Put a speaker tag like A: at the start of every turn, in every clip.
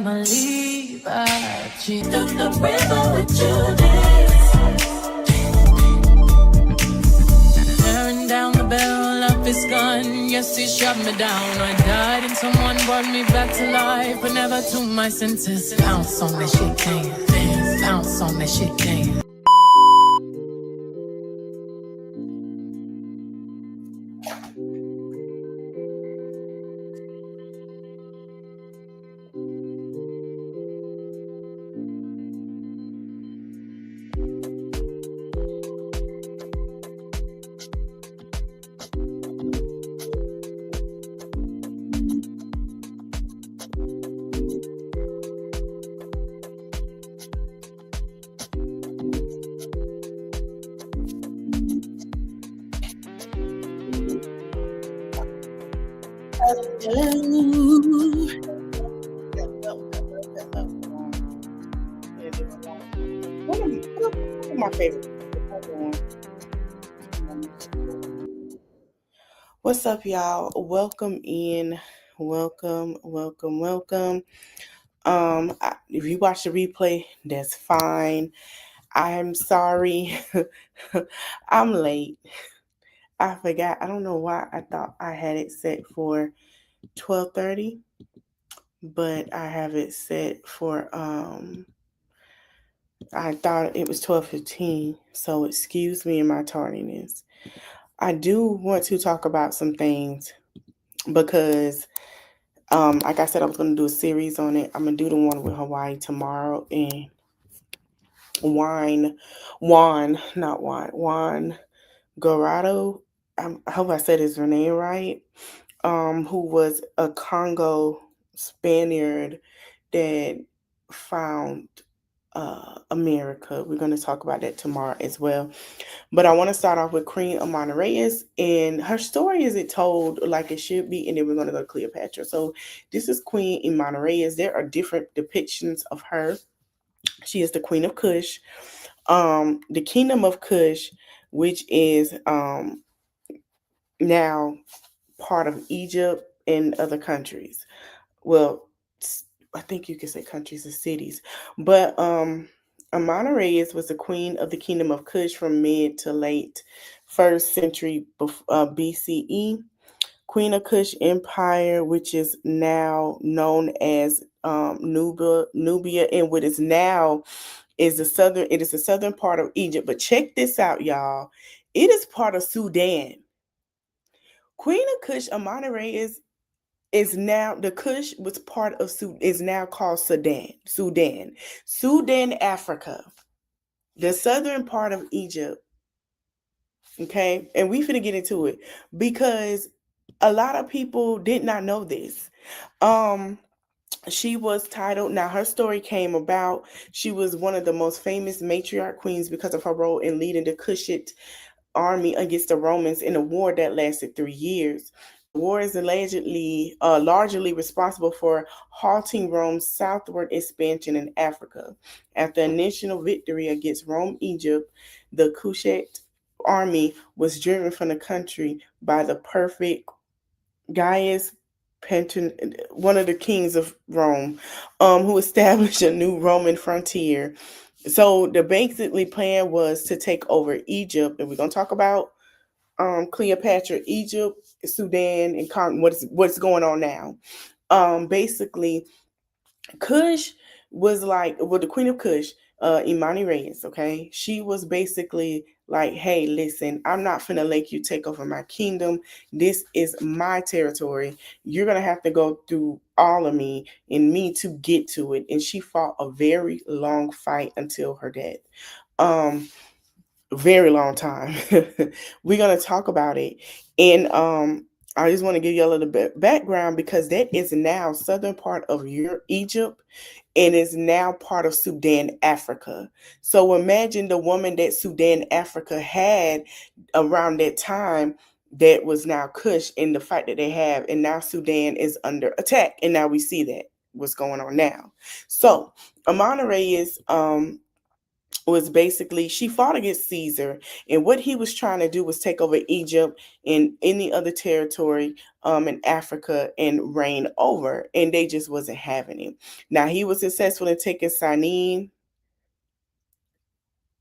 A: family, but she took the river with Judas. Tearing down the barrel of his gun, yes, he shot me down. I died and someone brought me back to life, but never to my senses. Bounce on that shit, can bounce on that shit, can.
B: One of my favorite. What's up, y'all? Welcome in. Welcome. If you watch the replay, that's fine. I'm sorry. I'm late. I forgot. I don't know why I thought I had it set for 12:30, but I have it set for I thought it was 12:15. So excuse me in my tardiness. I do want to talk about some things because like I said, I was going to do a series on it. I'm going to do the one with Hawaii tomorrow, and Juan Guajardo, I hope I said his name right, who was a Congo Spaniard that found America. We're going to talk about that tomorrow as well. But I want to start off with Queen Amanirenas, and her story isn't told like it should be, and then we're going to go to Cleopatra. So this is Queen Amanirenas. There are different depictions of her. She is the Queen of Kush. The Kingdom of Kush, which is now part of Egypt and other countries. Well, I think you could say countries and cities. But Amanirenas was the queen of the Kingdom of Kush from mid to late 1st century BCE. Queen of Kush Empire, which is now known as Nubia, and what is now is the southern part of Egypt. But check this out, y'all. It is part of Sudan. Queen of Kush Amanirenas is now, the Kush was part of is now called Sudan, Africa, the southern part of Egypt. Okay, and we finna get into it because a lot of people did not know this. She was titled, now her story came about, she was one of the most famous matriarch queens because of her role in leading the Kushite army against the Romans in a war that lasted 3 years. The war is allegedly largely responsible for halting Rome's southward expansion in Africa. After initial victory against Rome, Egypt, the Kushite army was driven from the country by the perfect Gaius one of the kings of Rome, who established a new Roman frontier. So the basically plan was to take over Egypt, and we're gonna talk about Cleopatra, Egypt, Sudan, and what's going on now. Basically, Kush was like, well, the Queen of Kush, Amanirenas, okay? She was basically like, hey, listen, I'm not finna let you take over my kingdom. This is my territory. You're gonna have to go through all of me and me to get to it. And she fought a very long fight until her death. Very long time. We're gonna talk about it. And I just want to give you a little bit background because that is now southern part of Egypt and is now part of Sudan, Africa. So imagine the woman that Sudan, Africa had around that time that was now Kush, in the fight that they have, and now Sudan is under attack. And now we see that what's going on now. So Amanirenas was basically she fought against Caesar, and what he was trying to do was take over Egypt and any other territory in Africa and reign over, and they just wasn't having it. Now he was successful in taking Sinim,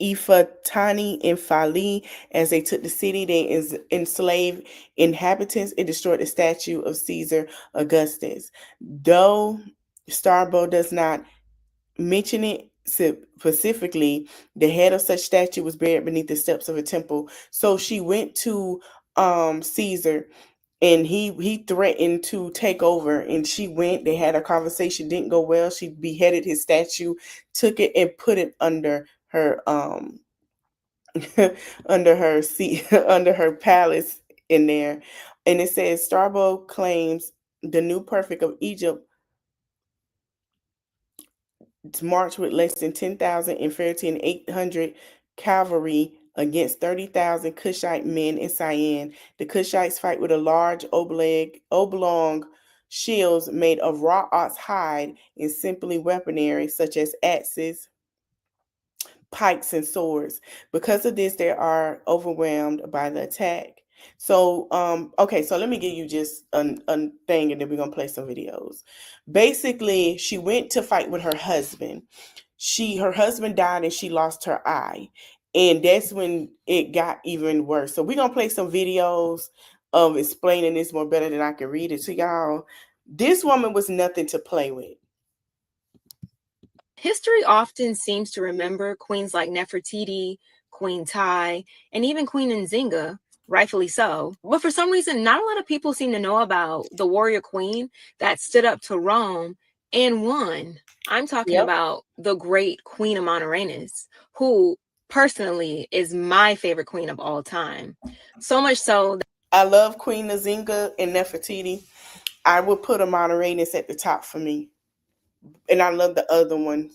B: Ifatani, and Fali. As they took the city, they enslaved inhabitants and destroyed the statue of Caesar Augustus. Though Strabo does not mention it specifically, the head of such statue was buried beneath the steps of a temple. So she went to Caesar, and he threatened to take over, and she went. They had a conversation, didn't go well. She beheaded his statue, took it and put it under her under her seat under her palace in there. And it says Strabo claims the new perfect of Egypt marched with less than 10,000 infantry and 800 cavalry against 30,000 Cushite men in Cyan. The Cushites fight with a large oblong shields made of raw ox hide and simply weaponry such as axes, pikes, and swords. Because of this, they are overwhelmed by the attack. So, okay, so let me give you just a thing, and then we're gonna play some videos. Basically, she went to fight with her husband. Her husband died, and she lost her eye, and that's when it got even worse. So we're gonna play some videos of explaining this more better than I can read it to y'all. This woman was nothing to play with.
C: History often seems to remember queens like Nefertiti, Queen Tai, and even Queen Nzinga, rightfully so. But for some reason, not a lot of people seem to know about the warrior queen that stood up to Rome and won. I'm talking about the great Queen Amanirenas, who personally is my favorite queen of all time. So much so that
B: I love Queen Nzinga and Nefertiti. I would put Amanirenas at the top for me. And I love the other one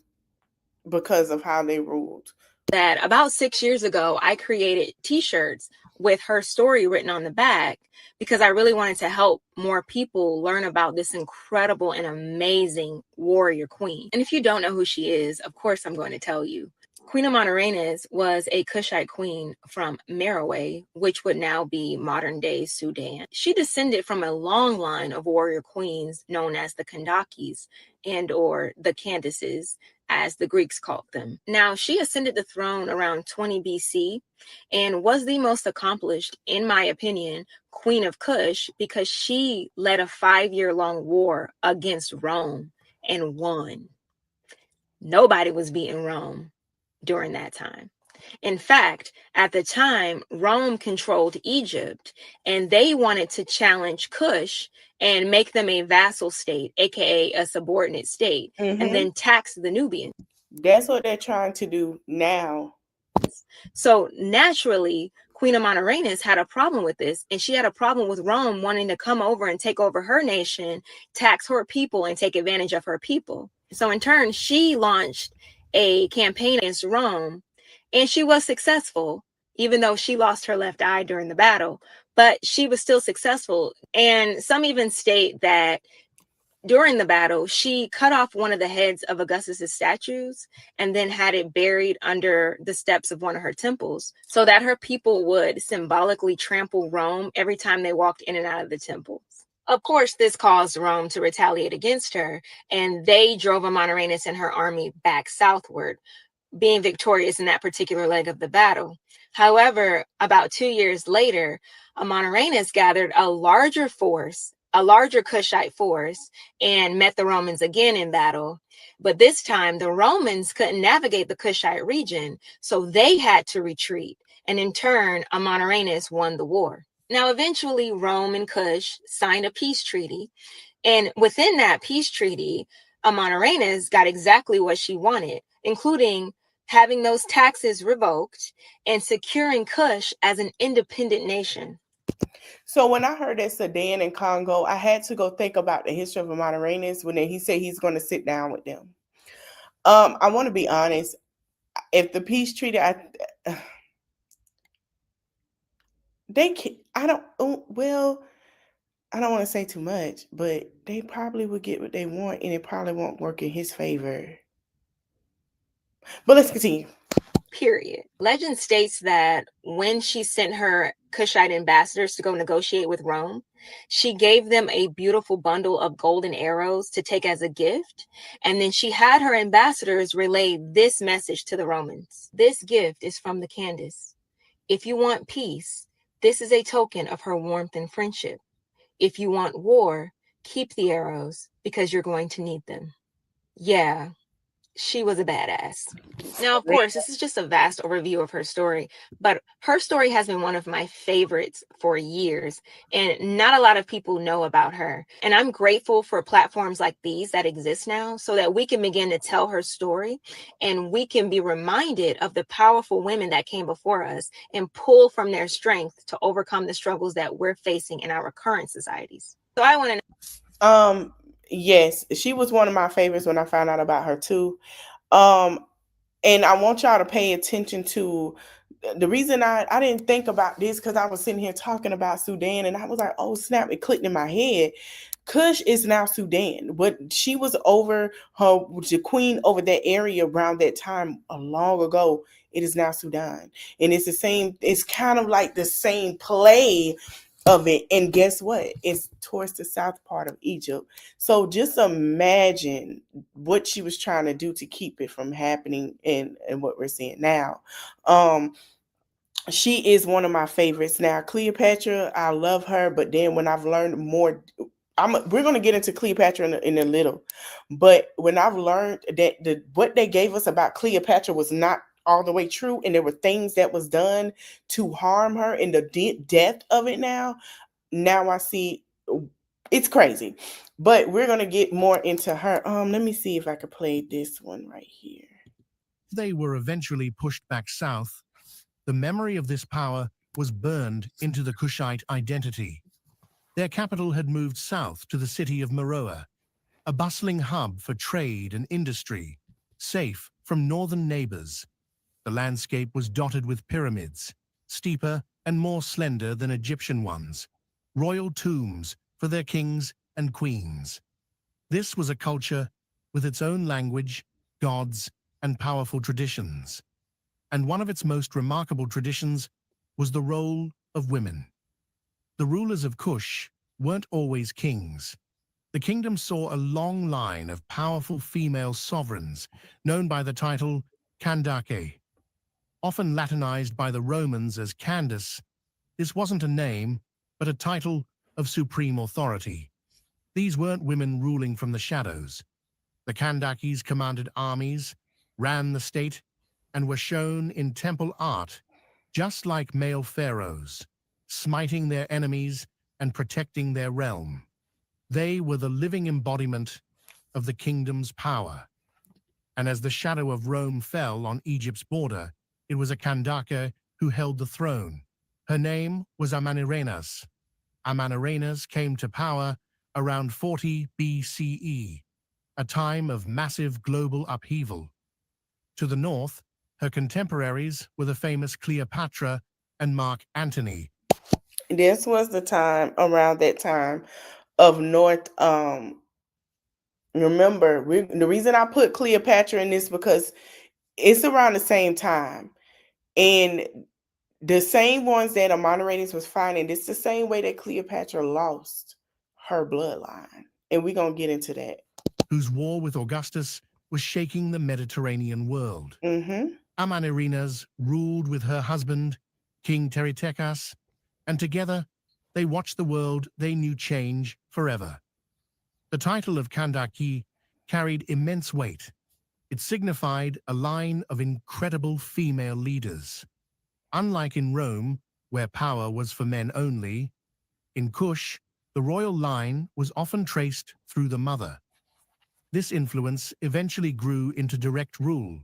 B: because of how they ruled.
C: that about 6 years ago, I created t-shirts with her story written on the back because I really wanted to help more people learn about this incredible and amazing warrior queen. And if you don't know who she is, of course, I'm going to tell you. Queen Amanirenas was a Kushite queen from Meroe, which would now be modern day Sudan. She descended from a long line of warrior queens known as the Kandakis and or the Candaces, as the Greeks called them. Now, she ascended the throne around 20 BC and was the most accomplished, in my opinion, queen of Kush because she led a 5-year-long war against Rome and won. Nobody was beating Rome during that time. In fact, at the time, Rome controlled Egypt and they wanted to challenge Kush and make them a vassal state, aka a subordinate state, and then tax the Nubians.
B: That's what they're trying to do now.
C: So naturally, Queen Amanirenas had a problem with this, and she had a problem with Rome wanting to come over and take over her nation, tax her people, and take advantage of her people. So in turn, she launched a campaign against Rome, and she was successful, even though she lost her left eye during the battle, but she was still successful. And some even state that during the battle, she cut off one of the heads of Augustus's statues and then had it buried under the steps of one of her temples so that her people would symbolically trample Rome every time they walked in and out of the temples. Of course, this caused Rome to retaliate against her, and they drove Amanirenas and her army back southward, being victorious in that particular leg of the battle. However, about 2 years later, Amanirenas gathered a larger Kushite force, and met the Romans again in battle. But this time, the Romans couldn't navigate the Kushite region, so they had to retreat. And in turn, Amanirenas won the war. Now, eventually, Rome and Kush signed a peace treaty. And within that peace treaty, Amanirenas got exactly what she wanted, including having those taxes revoked and securing Kush as an independent nation.
B: So when I heard that Sudan and Congo, I had to go think about the history of Amanirenas when he said he's going to sit down with them. I want to be honest. If the peace treaty, they can, I don't. Well, I don't want to say too much, but they probably would get what they want, and it probably won't work in his favor. But let's continue.
C: period. Legend states that when she sent her Kushite ambassadors to go negotiate with Rome, she gave them a beautiful bundle of golden arrows to take as a gift. And then she had her ambassadors relay this message to the Romans. This gift is from the Candace. If you want peace, this is a token of her warmth and friendship. If you want war, keep the arrows because you're going to need them. Yeah, she was a badass. Now, of course, this is just a vast overview of her story, but her story has been one of my favorites for years, and not a lot of people know about her. And I'm grateful for platforms like these that exist now so that we can begin to tell her story and we can be reminded of the powerful women that came before us and pull from their strength to overcome the struggles that we're facing in our current societies. So I want to
B: Yes, she was one of my favorites when I found out about her too. And I want y'all to pay attention to the reason I didn't think about this because I was sitting here talking about Sudan and I was like, oh snap, it clicked in my head. Kush is now Sudan. But she was over the queen over that area around that time long ago. It is now Sudan. And it's the same, it's kind of like the same play of it. And guess what? It's towards the south part of Egypt. So just imagine what she was trying to do to keep it from happening and what we're seeing now. She is one of my favorites. Now, Cleopatra, I love her, but then when I've learned more, we're going to get into Cleopatra in a little, but when I've learned that what they gave us about Cleopatra was not all the way true, and there were things that was done to harm her, and the depth of it now I see it's crazy. But we're going to get more into her. Let me see if I could play this one right here.
D: They were eventually pushed back south. The memory of this power was burned into the Kushite identity. Their capital had moved south to the city of Meroe, a bustling hub for trade and industry, safe from northern neighbors. The landscape was dotted with pyramids, steeper and more slender than Egyptian ones, royal tombs for their kings and queens. This was a culture with its own language, gods, and powerful traditions. And one of its most remarkable traditions was the role of women. The rulers of Kush weren't always kings. The kingdom saw a long line of powerful female sovereigns, known by the title Kandake. Often Latinized by the Romans as Candace, this wasn't a name, but a title of supreme authority. These weren't women ruling from the shadows. The Kandakes commanded armies, ran the state, and were shown in temple art, just like male pharaohs, smiting their enemies and protecting their realm. They were the living embodiment of the kingdom's power. And as the shadow of Rome fell on Egypt's border, it was a Kandake who held the throne. Her name was Amanirenas. Amanirenas came to power around 40 BCE, a time of massive global upheaval. To the north, her contemporaries were the famous Cleopatra and Mark Antony.
B: This was the time, around that time of North. Remember, the reason I put Cleopatra in this because it's around the same time. And the same ones that Amanirenas was fighting, it's the same way that Cleopatra lost her bloodline. And we're going to get into that.
D: Whose war with Augustus was shaking the Mediterranean world.
B: Mm-hmm.
D: Amanirenas ruled with her husband, King Teritekas, and together they watched the world they knew change forever. The title of Kandake carried immense weight. It signified a line of incredible female leaders. Unlike in Rome, where power was for men only, in Kush, the royal line was often traced through the mother. This influence eventually grew into direct rule,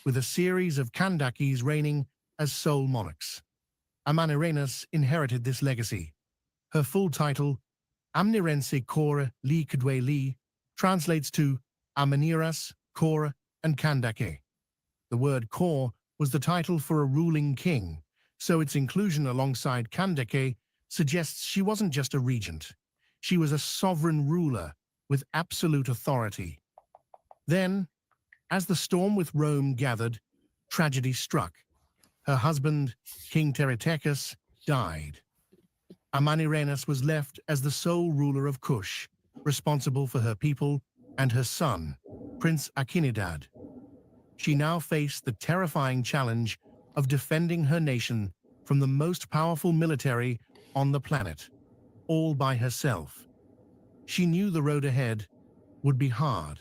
D: with a series of Kandakes reigning as sole monarchs. Amanirenas inherited this legacy. Her full title, Amnirense Kora Li Kdwe Li, translates to Amaniras, Kora, and Kandake. The word Kor was the title for a ruling king, so its inclusion alongside Kandake suggests she wasn't just a regent. She was a sovereign ruler with absolute authority. Then, as the storm with Rome gathered, tragedy struck. Her husband, King Teretechus, died. Amanirenas was left as the sole ruler of Kush, responsible for her people and her son, Prince Akinidad. She now faced the terrifying challenge of defending her nation from the most powerful military on the planet, all by herself. She knew the road ahead would be hard.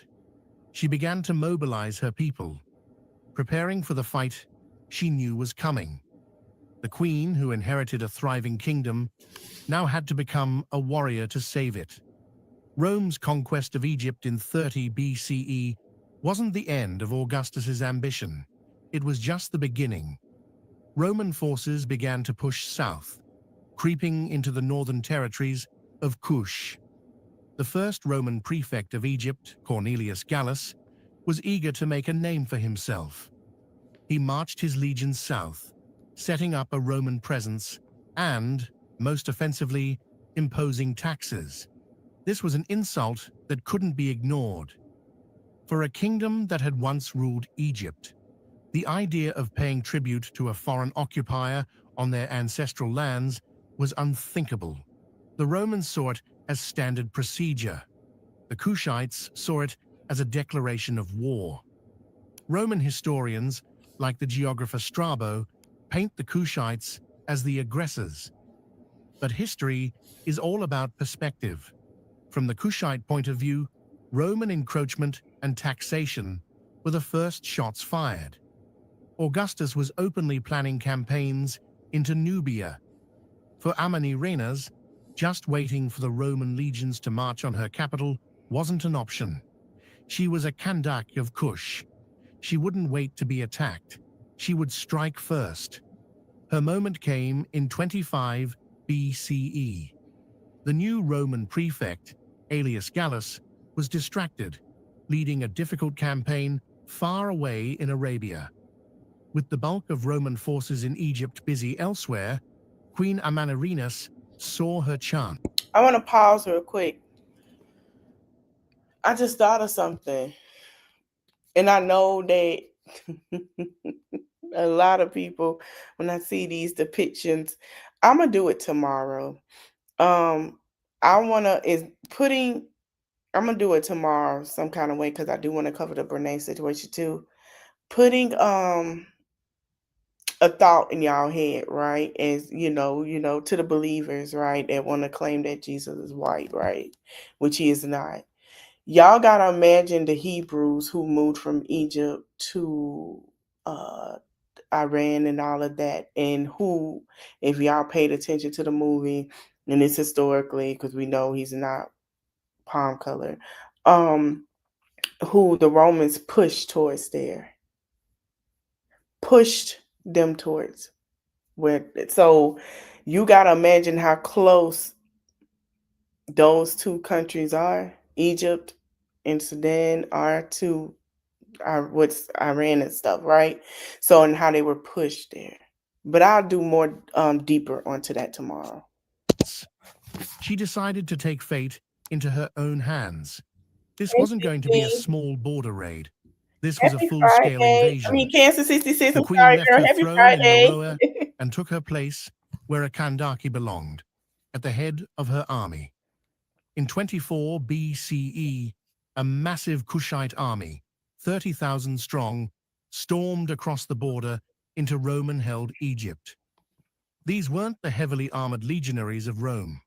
D: She began to mobilize her people, preparing for the fight she knew was coming. The queen, who inherited a thriving kingdom, now had to become a warrior to save it. Rome's conquest of Egypt in 30 BCE wasn't the end of Augustus's ambition. It was just the beginning. Roman forces began to push south, creeping into the northern territories of Kush. The first Roman prefect of Egypt, Cornelius Gallus, was eager to make a name for himself. He marched his legions south, setting up a Roman presence and, most offensively, imposing taxes. This was an insult that couldn't be ignored. For a kingdom that had once ruled Egypt, the idea of paying tribute to a foreign occupier on their ancestral lands was unthinkable. The Romans saw it as standard procedure. The Kushites saw it as a declaration of war. Roman historians, like the geographer Strabo, paint the Kushites as the aggressors. But history is all about perspective. From the Kushite point of view, Roman encroachment and taxation were the first shots fired. Augustus was openly planning campaigns into Nubia. For Amanirenas, just waiting for the Roman legions to march on her capital wasn't an option. She was a Kandak of Kush. She wouldn't wait to be attacked. She would strike first. Her moment came in 25 BCE. The new Roman prefect, alias Gallus, was distracted, leading a difficult campaign far away in Arabia. With the bulk of Roman forces in Egypt busy elsewhere, Queen Amanirenas saw her chance.
B: I want to pause real quick. I just thought of something. And I know that a lot of people, when I see these depictions, I'm going to do it tomorrow. I'm going to do it tomorrow some kind of way because I do want to cover the Brene situation too. Putting a thought in y'all head, right? As you know, to the believers, right, that want to claim that Jesus is white, right? Which he is not. Y'all gotta imagine the Hebrews who moved from Egypt to Iran and all of that, and who, if y'all paid attention to the movie, and it's historically, because we know he's not palm color, who the Romans pushed towards there. Pushed them towards where, so you gotta imagine how close those two countries are, Egypt and Sudan, are to what's Iran and stuff, right? So, and how they were pushed there. But I'll do more deeper onto that tomorrow.
D: She decided to take fate into her own hands. This
B: Hey,
D: wasn't going to be a
B: Cece.
D: small border raid. This was a
B: Happy
D: full-scale
B: Friday.
D: invasion.
B: Kansas 66.
D: The
B: I'm
D: queen
B: sorry,
D: left
B: girl.
D: her
B: Happy
D: throne in
B: Friday.
D: Meroe and took her place where a Kandaki belonged, at the head of her army. In 24 BCE, a massive Kushite army, 30,000 strong, stormed across the border into Roman-held Egypt. These weren't the heavily armored legionaries of Rome.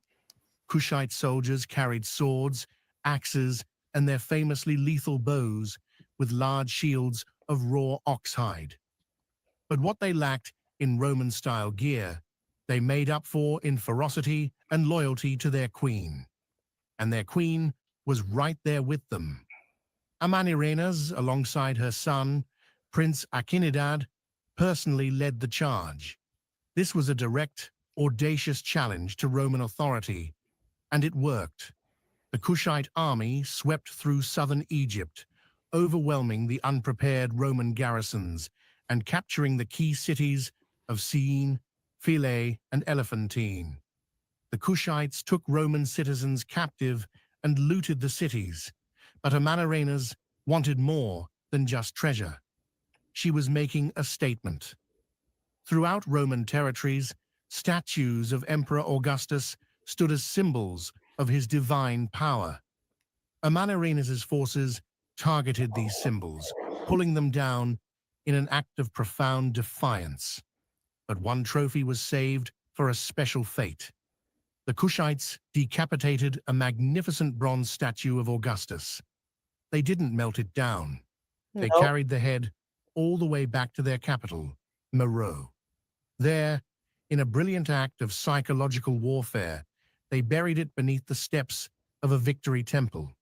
D: Kushite soldiers carried swords, axes, and their famously lethal bows with large shields of raw oxhide. But what they lacked in Roman-style gear, they made up for in ferocity and loyalty to their queen. And their queen was right there with them. Amanirenas, alongside her son, Prince Akinidad, personally led the charge. This was a direct, audacious challenge to Roman authority, and it worked. The Kushite army swept through southern Egypt, overwhelming the unprepared Roman garrisons and capturing the key cities of Syene, Philae, and Elephantine. The Kushites took Roman citizens captive and looted the cities, but Amanirenas wanted more than just treasure. she was making a statement. Throughout Roman territories, statues of Emperor Augustus stood as symbols of his divine power. Amanirenas' forces targeted these symbols, pulling them down in an act of profound defiance. But one trophy was saved for a special fate. The Kushites decapitated a magnificent bronze statue of Augustus. They didn't melt it down. They
B: Nope.
D: carried the head all the way back to their capital, Meroe. There, in a brilliant act of psychological warfare, they buried it beneath the steps of a victory temple.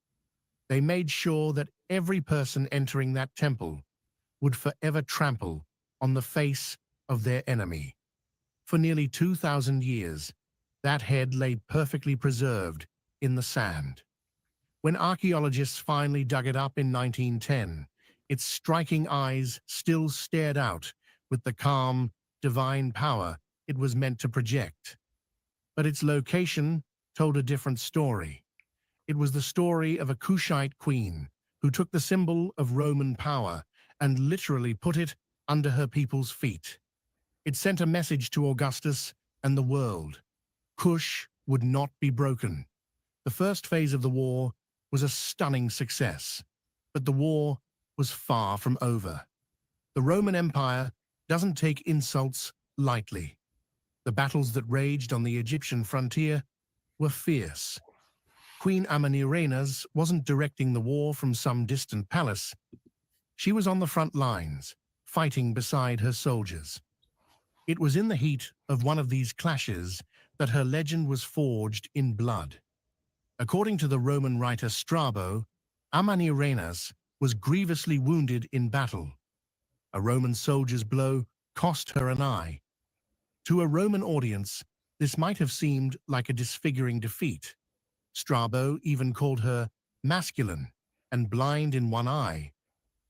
D: They made sure that every person entering that temple would forever trample on the face of their enemy. For nearly 2,000 years, that head lay perfectly preserved in the sand. When archaeologists finally dug it up in 1910, its striking eyes still stared out with the calm, divine power it was meant to project. But its location told a different story. It was the story of a Kushite queen who took the symbol of Roman power and literally put it under her people's feet. It sent a message to Augustus and the world. Kush would not be broken. The first phase of the war was a stunning success, but the war was far from over. The Roman Empire doesn't take insults lightly. The battles that raged on the Egyptian frontier were fierce. Queen Amanirenas wasn't directing the war from some distant palace. She was on the front lines, fighting beside her soldiers. It was in the heat of one of these clashes that her legend was forged in blood. According to the Roman writer Strabo, Amanirenas was grievously wounded in battle. A Roman soldier's blow cost her an eye. To a Roman audience, this might have seemed like a disfiguring defeat. Strabo even called her masculine and blind in one eye,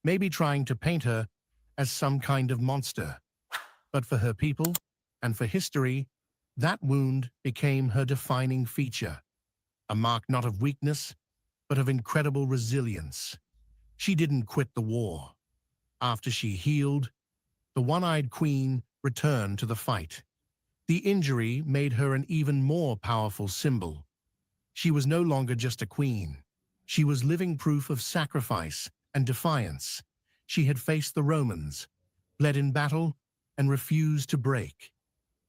D: maybe trying to paint her as some kind of monster. But for her people and for history, that wound became her defining feature, a mark not of weakness, but of incredible resilience. She didn't quit the war. After she healed, the one-eyed queen returned to the fight. The injury made her an even more powerful symbol. She was no longer just a queen. She was living proof of sacrifice and defiance. She had faced the Romans, bled in battle, and refused to break.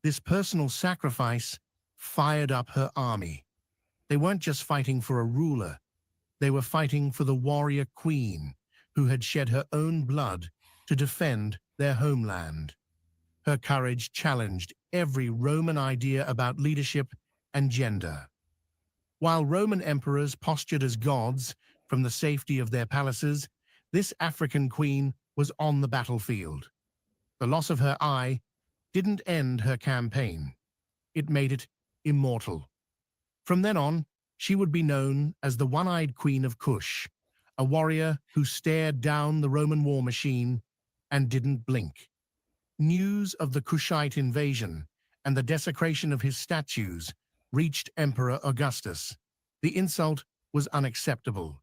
D: This personal sacrifice fired up her army. They weren't just fighting for a ruler. They were fighting for the warrior queen who had shed her own blood to defend their homeland. Her courage challenged every Roman idea about leadership and gender. While Roman emperors postured as gods from the safety of their palaces, this African queen was on the battlefield. The loss of her eye didn't end her campaign. It made it immortal. From then on, she would be known as the one-eyed queen of Kush, a warrior who stared down the Roman war machine and didn't blink. News of the Kushite invasion and the desecration of his statues reached Emperor Augustus. The insult was unacceptable.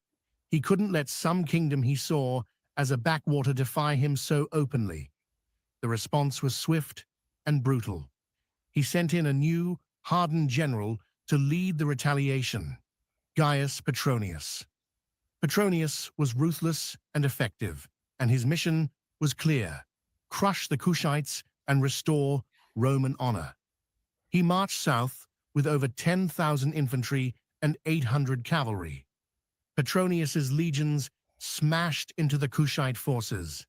D: He couldn't let some kingdom he saw as a backwater defy him so openly. The response was swift and brutal. He sent in a new, hardened general to lead the retaliation, Gaius Petronius. Petronius was ruthless and effective, and his mission was clear: crush the Kushites and restore Roman honor. He marched south with over 10,000 infantry and 800 cavalry. Petronius's legions smashed into the Kushite forces.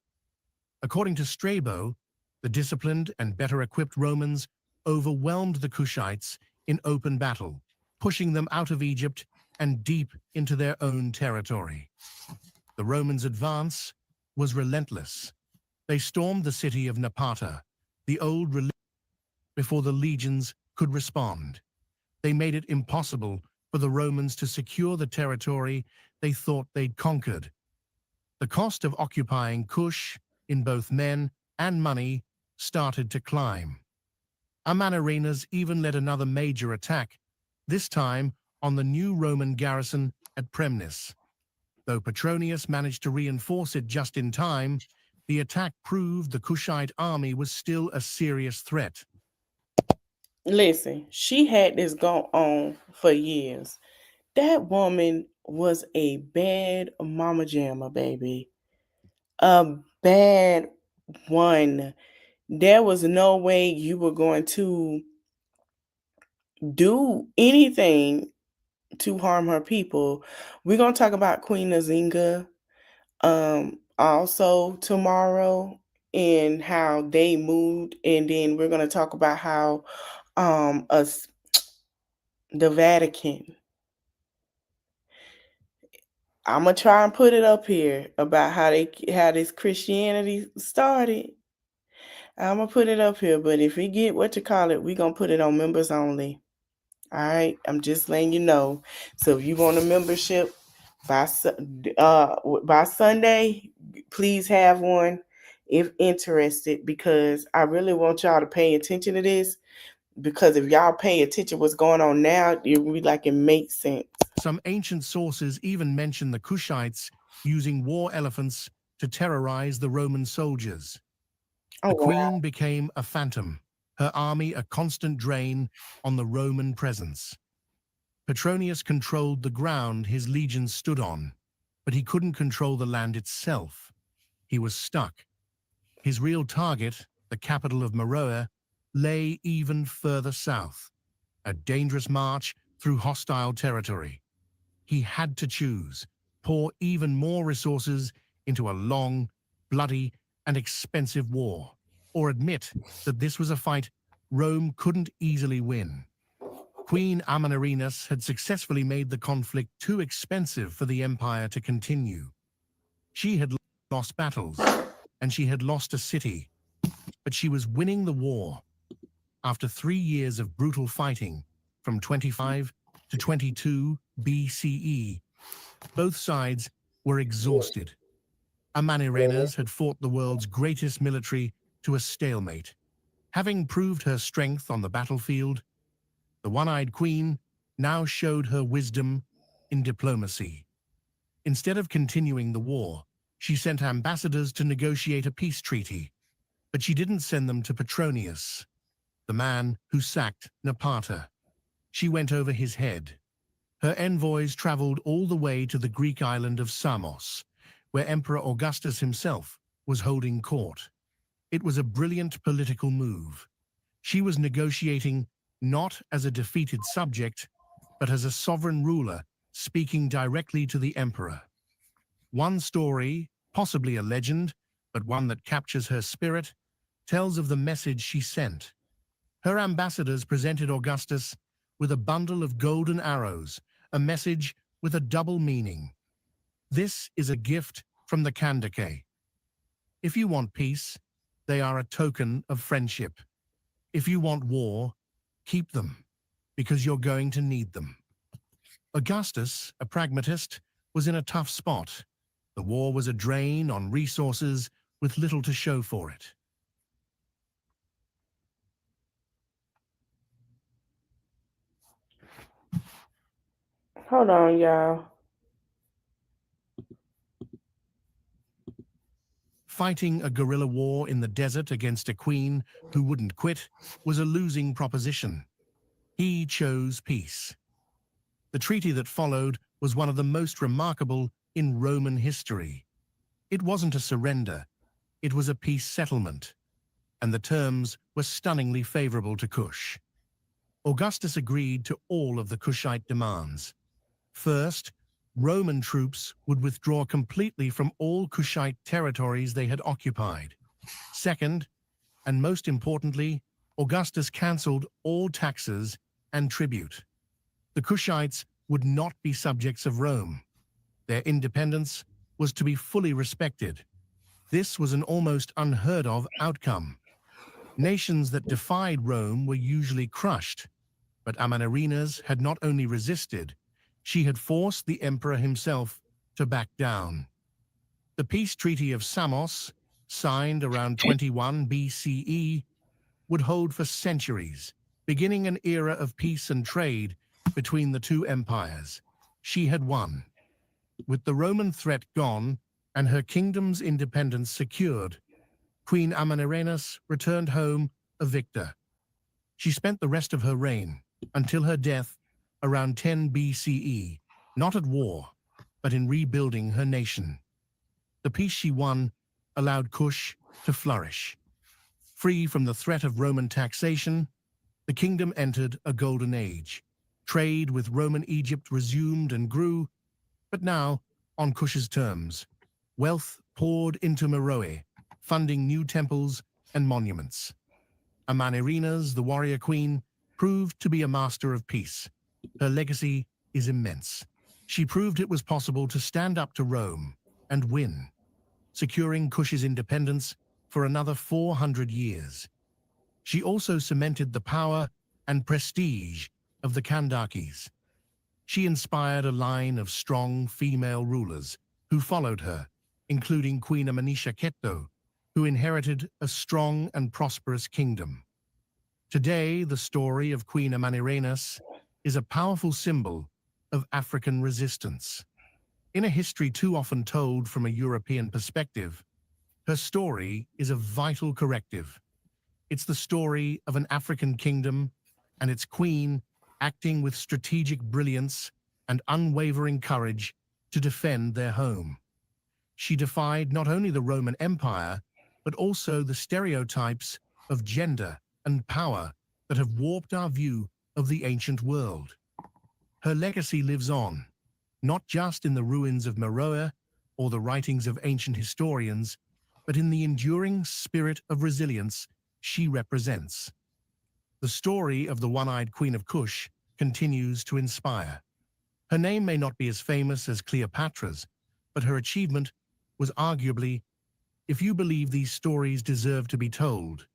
D: According to Strabo, the disciplined and better-equipped Romans overwhelmed the Kushites in open battle, pushing them out of Egypt and deep into their own territory. The Romans' advance was relentless. They stormed the city of Napata, the old religion, before the legions could respond. They made it impossible for the Romans to secure the territory they thought they'd conquered. The cost of occupying Kush, in both men and money, started to climb. Amanirenas even led another major attack, this time on the new Roman garrison at Premnis. Though Petronius managed to reinforce it just in time, The attack proved the Kushite army was still a serious threat.
B: Listen, she had this going on for years. That woman was a bad mama jamma, baby. A bad one. There was no way you were going to do anything to harm her people. We're going to talk about Queen Nzinga also tomorrow, and how they moved, and then we're going to talk about how us the Vatican. I'm gonna try and put it up here about how this Christianity started. I'm gonna put it up here, but if we get what you call it, we gonna put it on members only. All right, I'm just letting you know. So if you want a membership by Sunday, please have one if interested, because I really want y'all to pay attention to this. Because if y'all pay attention to what's going on now, it will be like it makes sense.
D: Some ancient sources even mention the Kushites using war elephants to terrorize the Roman soldiers.
B: Oh,
D: The
B: wow.
D: queen became a phantom, her army a constant drain on the Roman presence. Petronius controlled the ground his legions stood on, but he couldn't control the land itself. He was stuck. His real target, the capital of Meroe, lay even further south, a dangerous march through hostile territory. He had to choose, pour even more resources into a long, bloody, and expensive war, or admit that this was a fight Rome couldn't easily win. Queen Amanirenas had successfully made the conflict too expensive for the empire to continue. She had lost battles, and she had lost a city, but she was winning the war. After 3 years of brutal fighting, from 25 to 22 BCE, both sides were exhausted. Amanirenas had fought the world's greatest military to a stalemate. Having proved her strength on the battlefield, the one-eyed queen now showed her wisdom in diplomacy. Instead of continuing the war, she sent ambassadors to negotiate a peace treaty, but she didn't send them to Petronius, the man who sacked Cleopatra. She went over his head. Her envoys traveled all the way to the Greek island of Samos, where Emperor Augustus himself was holding court. It was a brilliant political move. She was negotiating not as a defeated subject, but as a sovereign ruler speaking directly to the emperor. One story, possibly a legend, but one that captures her spirit, tells of the message she sent. Her ambassadors presented Augustus with a bundle of golden arrows, a message with a double meaning. This is a gift from the Kandake. If you want peace, they are a token of friendship. If you want war, keep them, because you're going to need them. Augustus, a pragmatist, was in a tough spot. The war was a drain on resources with little to show for it.
B: Hold on, y'all.
D: Fighting a guerrilla war in the desert against a queen who wouldn't quit was a losing proposition. He chose peace. The treaty that followed was one of the most remarkable in Roman history. It wasn't a surrender, it was a peace settlement, and the terms were stunningly favorable to Kush. Augustus agreed to all of the Kushite demands. First, Roman troops would withdraw completely from all Kushite territories they had occupied. Second, and most importantly, Augustus cancelled all taxes and tribute. The Kushites would not be subjects of Rome. Their independence was to be fully respected. This was an almost unheard of outcome. Nations that defied Rome were usually crushed, but Amanirenas had not only resisted, she had forced the emperor himself to back down. The peace treaty of Samos, signed around 21 BCE, would hold for centuries, beginning an era of peace and trade between the two empires. She had won. With the Roman threat gone and her kingdom's independence secured, Queen Amanirenas returned home a victor. She spent the rest of her reign, until her death around 10 BCE, not at war, but in rebuilding her nation. The peace she won allowed Kush to flourish. Free from the threat of Roman taxation, the kingdom entered a golden age. Trade with Roman Egypt resumed and grew, but now on Kush's terms. Wealth poured into Meroe, funding new temples and monuments. Amanirenas, the warrior queen, proved to be a master of peace. Her legacy is immense. She proved it was possible to stand up to Rome and win, securing Kush's independence for another 400 years. She also cemented the power and prestige of the Kandakis. She inspired a line of strong female rulers who followed her, including Queen Amanirenas, who inherited a strong and prosperous kingdom. Today, the story of Queen Amanirenas is a powerful symbol of African resistance. In a history too often told from a European perspective, her story is a vital corrective. It's the story of an African kingdom and its queen acting with strategic brilliance and unwavering courage to defend their home. She defied not only the Roman Empire, but also the stereotypes of gender and power that have warped our view of the ancient world. Her legacy lives on, not just in the ruins of Meroe or the writings of ancient historians, but in the enduring spirit of resilience she represents. The story of the one-eyed Queen of Kush continues to inspire. Her name may not be as famous as Cleopatra's, but her achievement was arguably, if you believe these stories deserve to be told,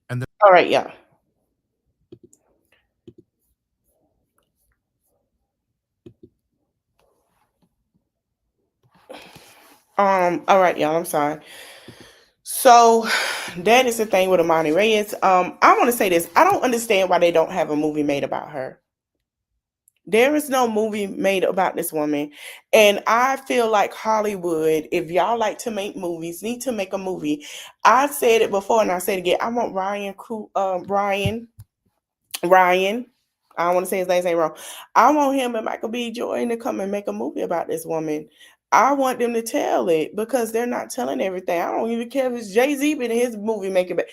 D: and
B: All right, y'all. All right, y'all. I'm sorry. So that is the thing with Amani Reyes. I want to say this. I don't understand why they don't have a movie made about her. There is no movie made about this woman. And I feel like Hollywood, if y'all like to make movies, need to make a movie. I said it before and I said it again. I want Ryan. I don't want to say his last name wrong. I want him and Michael B. Jordan to come and make a movie about this woman. I want them to tell it because they're not telling everything. I don't even care if it's Jay-Z in his movie making, but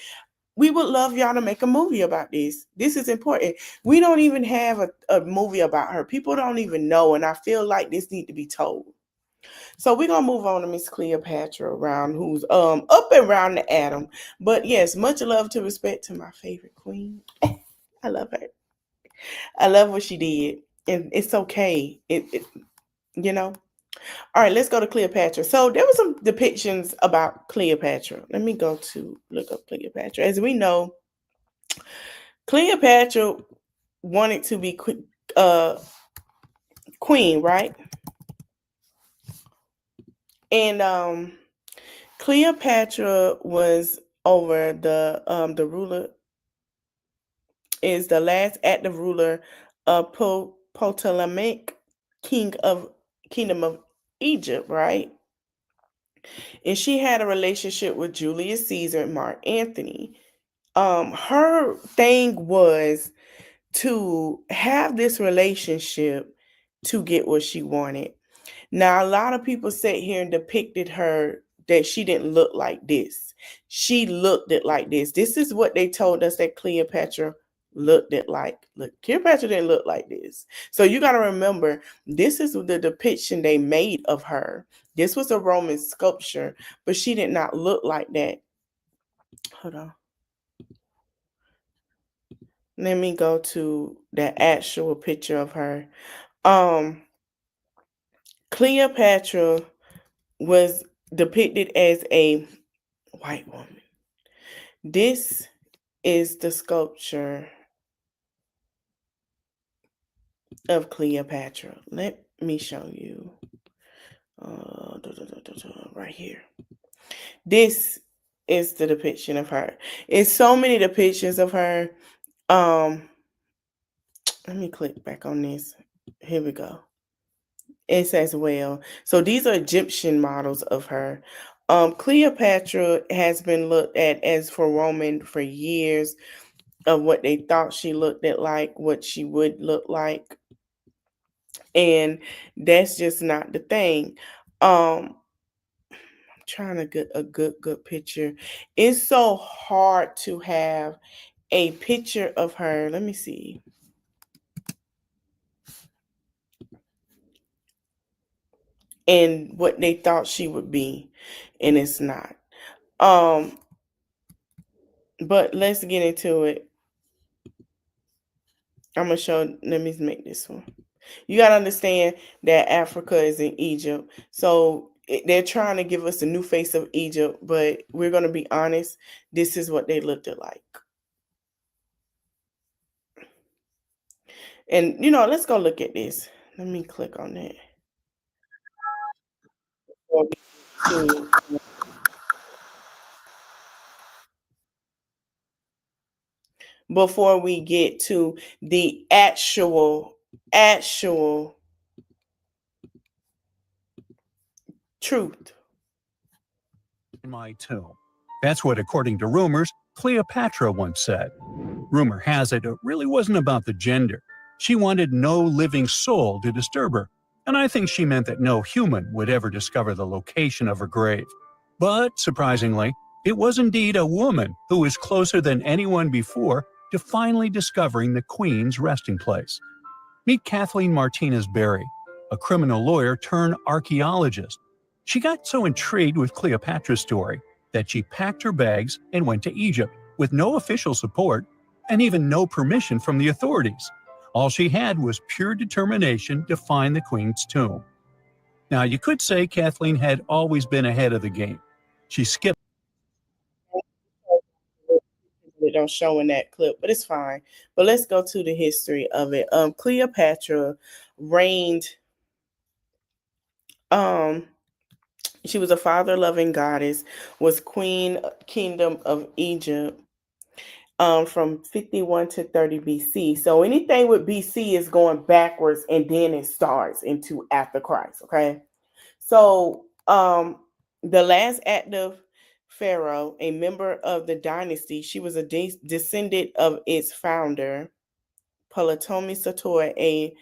B: we would love y'all to make a movie about this. This is important. We don't even have a movie about her. People don't even know, and I feel like this need to be told. So we're gonna move on to Miss Cleopatra around, who's up and around the atom. But yes, much love to respect to my favorite queen. I love her. I love what she did, and it's okay. You know. All right, let's go to Cleopatra. So there were some depictions about Cleopatra. Let me go to look up Cleopatra. As we know, Cleopatra wanted to be queen, right? And Cleopatra was over the ruler is the last active ruler of Ptolemaic kingdom of Egypt, right? And she had a relationship with Julius Caesar and Mark Antony. Her thing was to have this relationship to get what she wanted. Now, a lot of people sat here and depicted her that she didn't look like this. She looked it like this. This is what they told us that Cleopatra looked it like. Look, Cleopatra didn't look like this. So you got to remember, this is the depiction they made of her. This was a Roman sculpture, but she did not look like that. Hold on. Let me go to the actual picture of her. Cleopatra was depicted as a white woman. This is the sculpture of Cleopatra. Let me show you. Right here. This is the depiction of her. It's so many depictions of her. Let me click back on this. Here we go. It's as well. So these are Egyptian models of her. Cleopatra has been looked at as for Roman for years of what they thought she looked at like, what she would look like. And that's just not the thing. I'm trying to get a good picture. It's so hard to have a picture of her. Let me see. And what they thought she would be, and it's not. But let's get into it. I'm gonna show. Let me make this one. You gotta understand that Africa is in Egypt, so they're trying to give us a new face of Egypt. But we're gonna be honest. This is what they looked like. And let's go look at this. Let me click on that. Before we get to the actual truth.
E: In my tomb. That's what, according to rumors, Cleopatra once said. Rumor has it really wasn't about the gender. She wanted no living soul to disturb her, and I think she meant that no human would ever discover the location of her grave. But, surprisingly, it was indeed a woman who was closer than anyone before to finally discovering the Queen's resting place. Meet Kathleen Martinez Berry, a criminal lawyer turned archaeologist. She got so intrigued with Cleopatra's story that she packed her bags and went to Egypt with no official support and even no permission from the authorities. All she had was pure determination to find the Queen's tomb. Now, you could say Kathleen had always been ahead of the game. She skipped.
B: They don't show in that clip, but it's fine. But let's go to the history of it. Cleopatra reigned. She was a father-loving goddess, was queen kingdom of Egypt from 51 to 30 BC. So anything with BC is going backwards, and then it starts into after Christ. Okay, so the last active pharaoh, a member of the dynasty, she was a descendant of its founder, Ptolemy Soter, a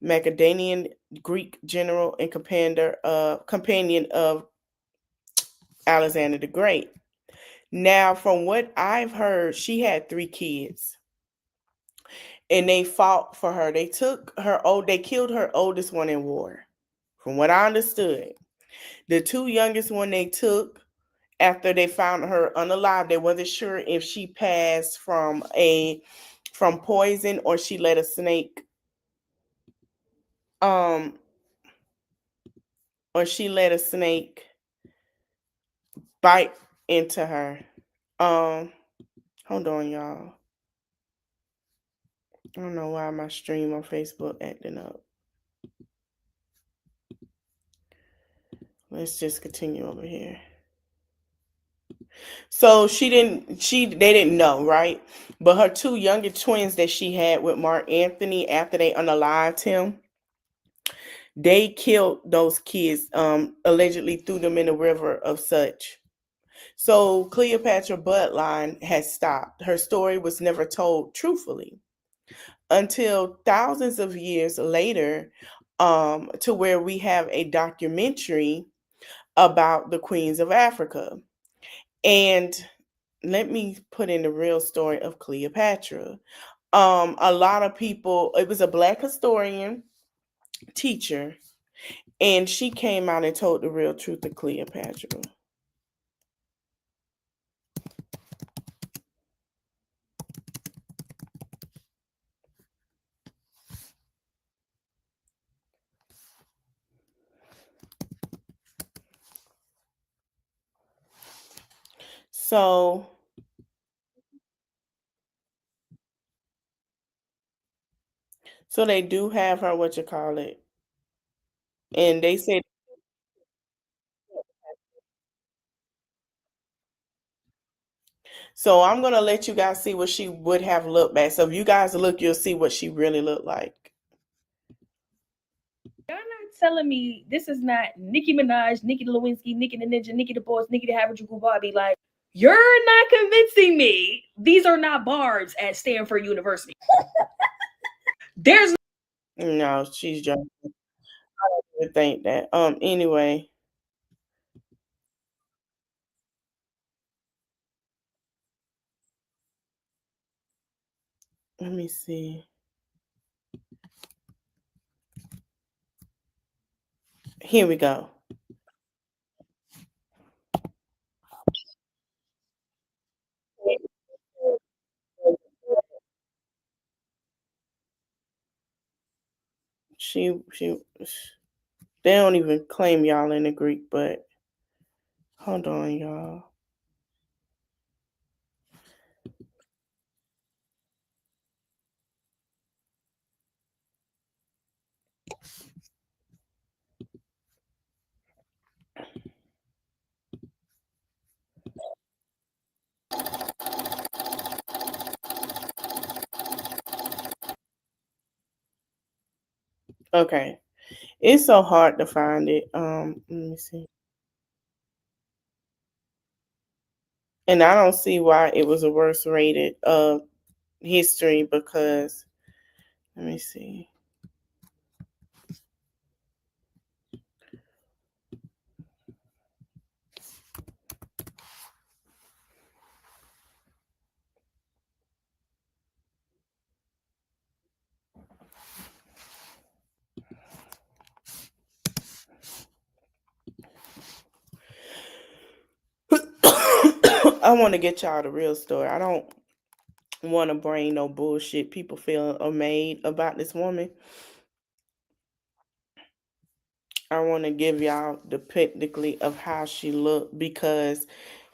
B: Macedonian Greek general and companion of Alexander the Great. Now, from what I've heard, she had 3 kids, and they fought for her. They killed her oldest one in war. From what I understood, the 2 youngest one they took after they found her unalive. They wasn't sure if she passed from poison or she let a snake bite into her. Hold on, y'all. I don't know why my stream on Facebook acting up. Let's just continue over here. So they didn't know, right? But her 2 younger twins that she had with Mark Anthony after they unalived him, they killed those kids, allegedly threw them in the river of such. So Cleopatra bloodline has stopped. Her story was never told truthfully until thousands of years later, to where we have a documentary about the queens of Africa. And let me put in the real story of Cleopatra. A lot of people, it was a Black historian, teacher, and she came out and told the real truth of Cleopatra. So they do have her, and they said. So I'm gonna let you guys see what she would have looked back. So if you guys look, you'll see what she really looked like.
F: Y'all not telling me this is not Nicki Minaj, Nicki Lewinsky, Nicki the Ninja, Nicki the Boss, Nicki the Harajuku Barbie. Like, you're not convincing me. These are not bars at Stanford University. There's
B: No, she's joking. I don't even think that. Anyway. Let me see. Here we go. She they don't even claim y'all in the Greek, but hold on, y'all. Okay. It's so hard to find it. Let me see. And I don't see why it was a worse rated history because let me see. I want to get y'all the real story. I don't want to bring no bullshit people feel made about this woman. I want to give y'all the picnically of how she looked because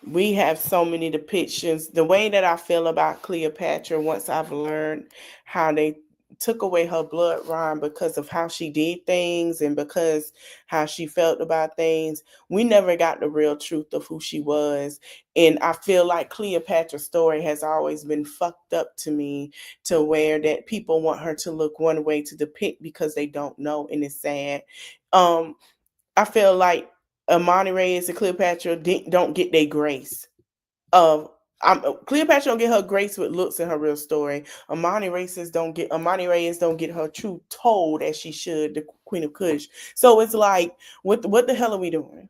B: we have so many depictions. The way that I feel about Cleopatra, once I've learned how they took away her bloodline because of how she did things and because how she felt about things, we never got the real truth of who she was. And I feel like Cleopatra's story has always been fucked up to me to where that people want her to look one way to depict because they don't know, and it's sad. I feel like Amanirenas and Cleopatra don't get their grace. Cleopatra don't get her grace with looks in her real story. Amanirenas don't get her truth told as she should, the Queen of Kush. So it's like, what the hell are we doing?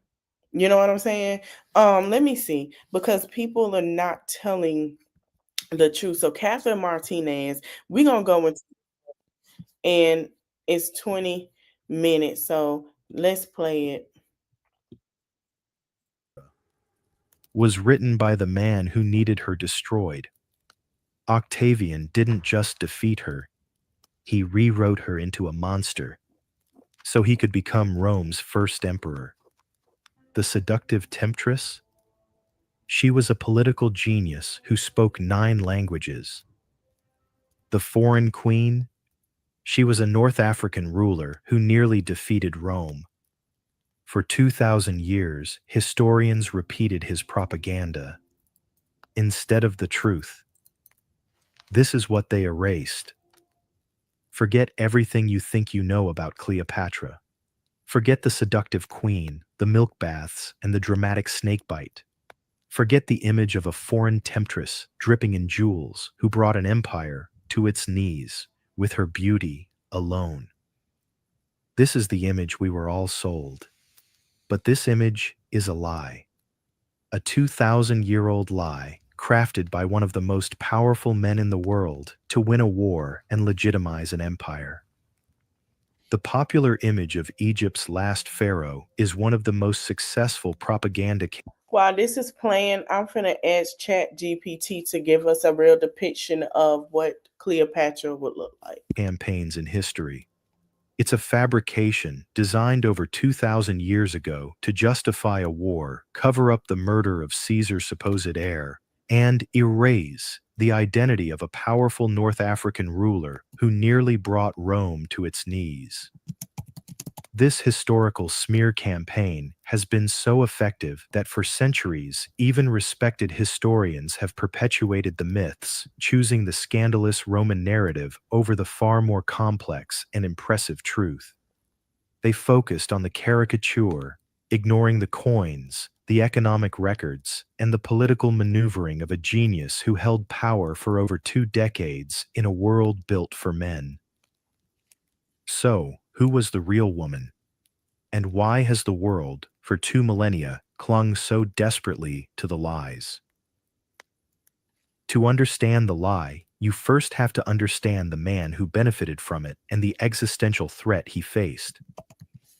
B: You know what I'm saying? Let me see, because people are not telling the truth. So Catherine Martinez, we're gonna go into, and it's 20 minutes. So let's play it.
G: Was written by the man who needed her destroyed. Octavian didn't just defeat her, he rewrote her into a monster, so he could become Rome's first emperor. The seductive temptress? She was a political genius who spoke 9 languages. The foreign queen? She was a North African ruler who nearly defeated Rome. For 2,000 years, historians repeated his propaganda instead of the truth. This is what they erased. Forget everything you think you know about Cleopatra. Forget the seductive queen, the milk baths, and the dramatic snakebite. Forget the image of a foreign temptress dripping in jewels who brought an empire to its knees with her beauty alone. This is the image we were all sold. But this image is a lie. A 2,000-year-old lie crafted by one of the most powerful men in the world to win a war and legitimize an empire. The popular image of Egypt's last pharaoh is one of the most successful propaganda
B: While this is playing, I'm finna ask ChatGPT to give us a real depiction of what Cleopatra would look like.
G: campaigns in history. It's a fabrication designed over 2,000 years ago to justify a war, cover up the murder of Caesar's supposed heir, and erase the identity of a powerful North African ruler who nearly brought Rome to its knees. This historical smear campaign has been so effective that for centuries, even respected historians have perpetuated the myths, choosing the scandalous Roman narrative over the far more complex and impressive truth. They focused on the caricature, ignoring the coins, the economic records, and the political maneuvering of a genius who held power for over 2 decades in a world built for men. So, who was the real woman? And why has the world, for 2 millennia, clung so desperately to the lies? To understand the lie, you first have to understand the man who benefited from it and the existential threat he faced.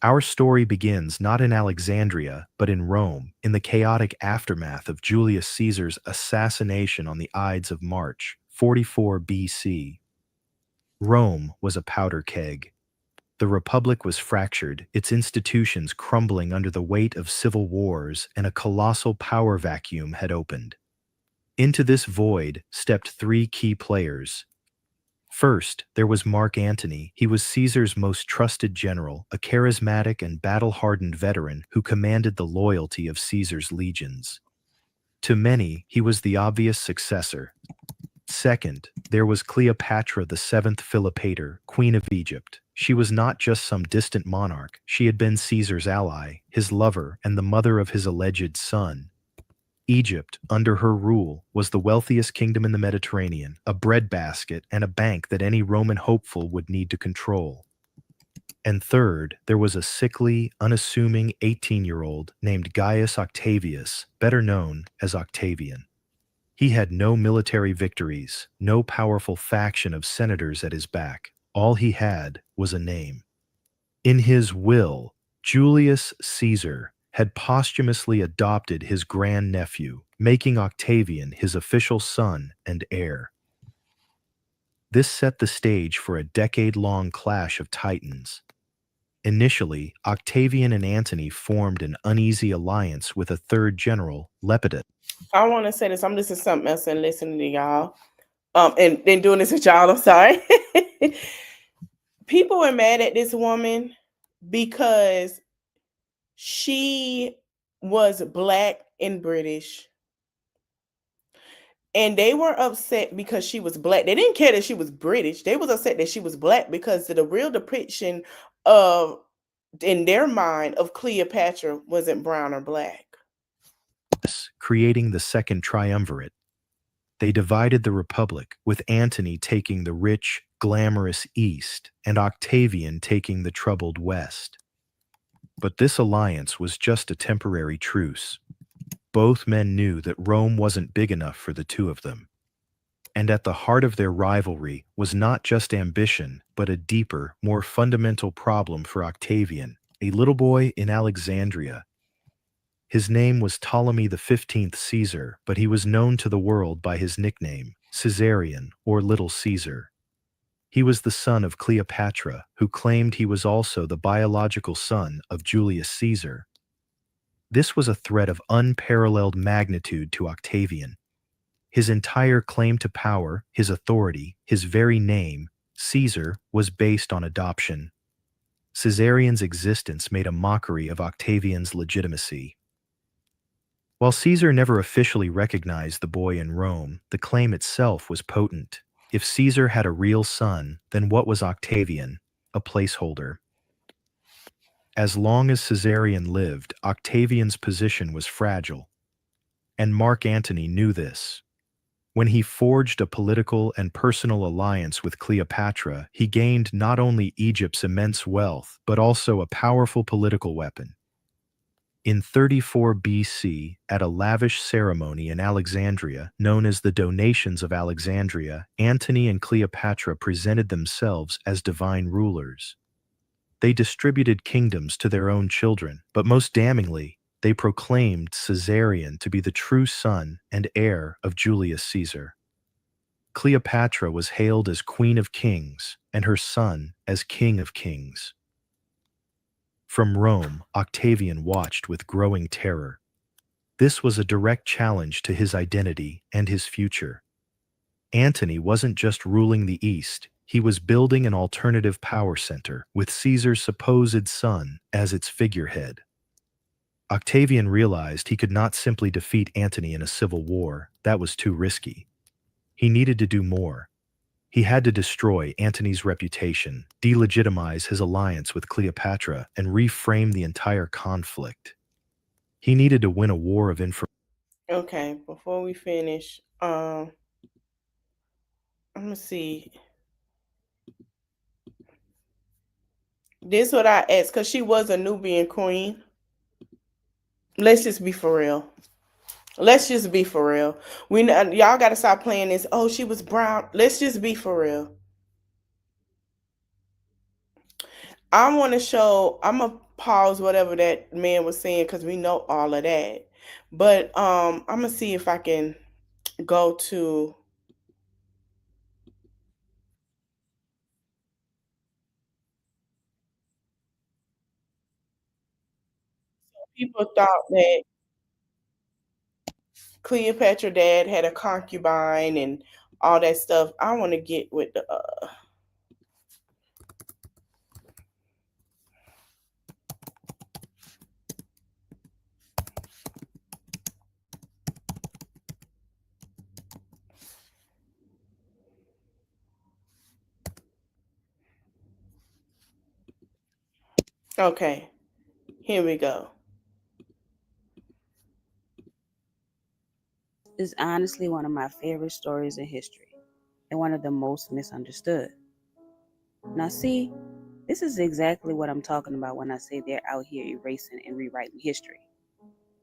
G: Our story begins not in Alexandria, but in Rome, in the chaotic aftermath of Julius Caesar's assassination on the Ides of March, 44 BC. Rome was a powder keg. The Republic was fractured, its institutions crumbling under the weight of civil wars, and a colossal power vacuum had opened. Into this void stepped 3 key players. First, there was Mark Antony. He was Caesar's most trusted general, a charismatic and battle-hardened veteran who commanded the loyalty of Caesar's legions. To many, he was the obvious successor. Second, there was Cleopatra, the 7th Philopator, Queen of Egypt. She was not just some distant monarch, she had been Caesar's ally, his lover, and the mother of his alleged son. Egypt, under her rule, was the wealthiest kingdom in the Mediterranean, a breadbasket and a bank that any Roman hopeful would need to control. And third, there was a sickly, unassuming 18-year-old named Gaius Octavius, better known as Octavian. He had no military victories, no powerful faction of senators at his back. All he had was a name. In his will, Julius Caesar had posthumously adopted his grandnephew, making Octavian his official son and heir. This set the stage for a decade-long clash of titans. Initially, Octavian and Antony formed an uneasy alliance with a third general, Lepidus.
B: I want to say this. I'm listening to something else and listening to y'all. And doing this with y'all. I'm sorry. People were mad at this woman because she was Black and British. And they were upset because she was Black. They didn't care that she was British. They was upset that she was Black because the real depiction of, in their mind, of Cleopatra wasn't brown or Black.
G: Creating the second triumvirate. They divided the Republic, with Antony taking the rich, glamorous East and Octavian taking the troubled West. But this alliance was just a temporary truce. Both men knew that Rome wasn't big enough for the two of them. And at the heart of their rivalry was not just ambition, but a deeper, more fundamental problem for Octavian, a little boy in Alexandria. His name was Ptolemy XV Caesar, but he was known to the world by his nickname, Caesarion, or Little Caesar. He was the son of Cleopatra, who claimed he was also the biological son of Julius Caesar. This was a threat of unparalleled magnitude to Octavian. His entire claim to power, his authority, his very name, Caesar, was based on adoption. Caesarion's existence made a mockery of Octavian's legitimacy. While Caesar never officially recognized the boy in Rome, the claim itself was potent. If Caesar had a real son, then what was Octavian? A placeholder. As long as Caesarion lived, Octavian's position was fragile. And Mark Antony knew this. When he forged a political and personal alliance with Cleopatra, he gained not only Egypt's immense wealth, but also a powerful political weapon. In 34 BC, at a lavish ceremony in Alexandria, known as the Donations of Alexandria, Antony and Cleopatra presented themselves as divine rulers. They distributed kingdoms to their own children, but most damningly, they proclaimed Caesarion to be the true son and heir of Julius Caesar. Cleopatra was hailed as Queen of Kings, and her son as King of Kings. From Rome, Octavian watched with growing terror. This was a direct challenge to his identity and his future. Antony wasn't just ruling the East, he was building an alternative power center with Caesar's supposed son as its figurehead. Octavian realized he could not simply defeat Antony in a civil war. That was too risky. He needed to do more. He had to destroy Antony's reputation, delegitimize his alliance with Cleopatra, and reframe the entire conflict. He needed to win a war of information.
B: Okay, before we finish, I'm gonna see. This what I asked, because she was a Nubian queen. Let's just be for real. Let's just be for real. Y'all gotta stop playing this. Oh, she was brown. Let's just be for real. I want to show. I'm gonna pause whatever that man was saying because we know all of that. But I'm gonna see if I can go to. People thought that Cleopatra dad had a concubine and all that stuff. I want to get with the. Okay, here we go.
H: Is honestly one of my favorite stories in history and one of the most misunderstood. Now, see, this is exactly what I'm talking about when I say they're out here erasing and rewriting history.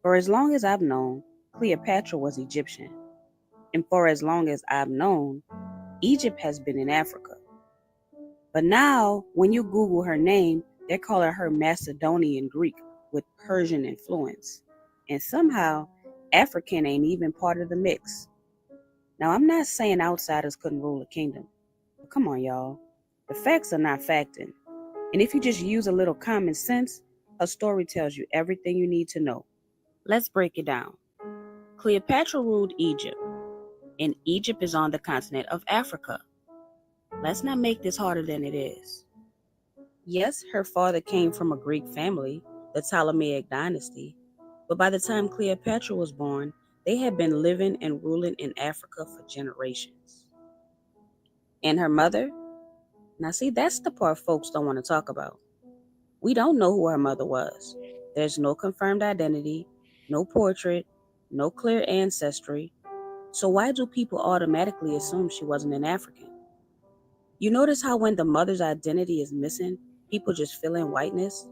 H: For as long as I've known, Cleopatra was Egyptian. And for as long as I've known, Egypt has been in Africa. But now, when you Google her name, they're calling her Macedonian Greek with Persian influence. And somehow, African ain't even part of the mix. Now, I'm not saying outsiders couldn't rule a kingdom. But come on, y'all. The facts are not facting. And if you just use a little common sense, a story tells you everything you need to know. Let's break it down. Cleopatra ruled Egypt, and Egypt is on the continent of Africa. Let's not make this harder than it is. Yes, her father came from a Greek family, the Ptolemaic dynasty, but by the time Cleopatra was born, they had been living and ruling in Africa for generations. And her mother? Now, see, that's the part folks don't want to talk about. We don't know who her mother was. There's no confirmed identity, no portrait, no clear ancestry. So, why do people automatically assume she wasn't an African? You notice how when the mother's identity is missing, people just fill in whiteness?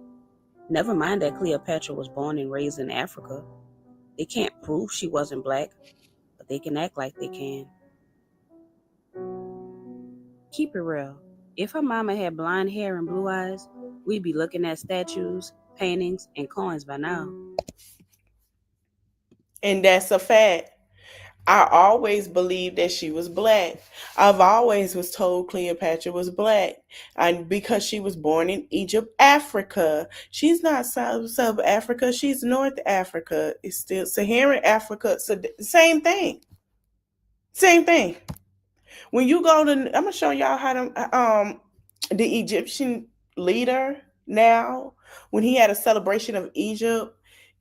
H: Never mind that Cleopatra was born and raised in Africa. They can't prove she wasn't black, but they can act like they can. Keep it real. If her mama had blonde hair and blue eyes, we'd be looking at statues, paintings, and coins by now.
B: And that's a fact. I always believed that she was black. I've always was told Cleopatra was black, and because she was born in Egypt, Africa. She's not South Africa. She's North Africa. It's still Saharan Africa. So same thing. Same thing. When you go to, I'm gonna show y'all how to the Egyptian leader now, when he had a celebration of Egypt,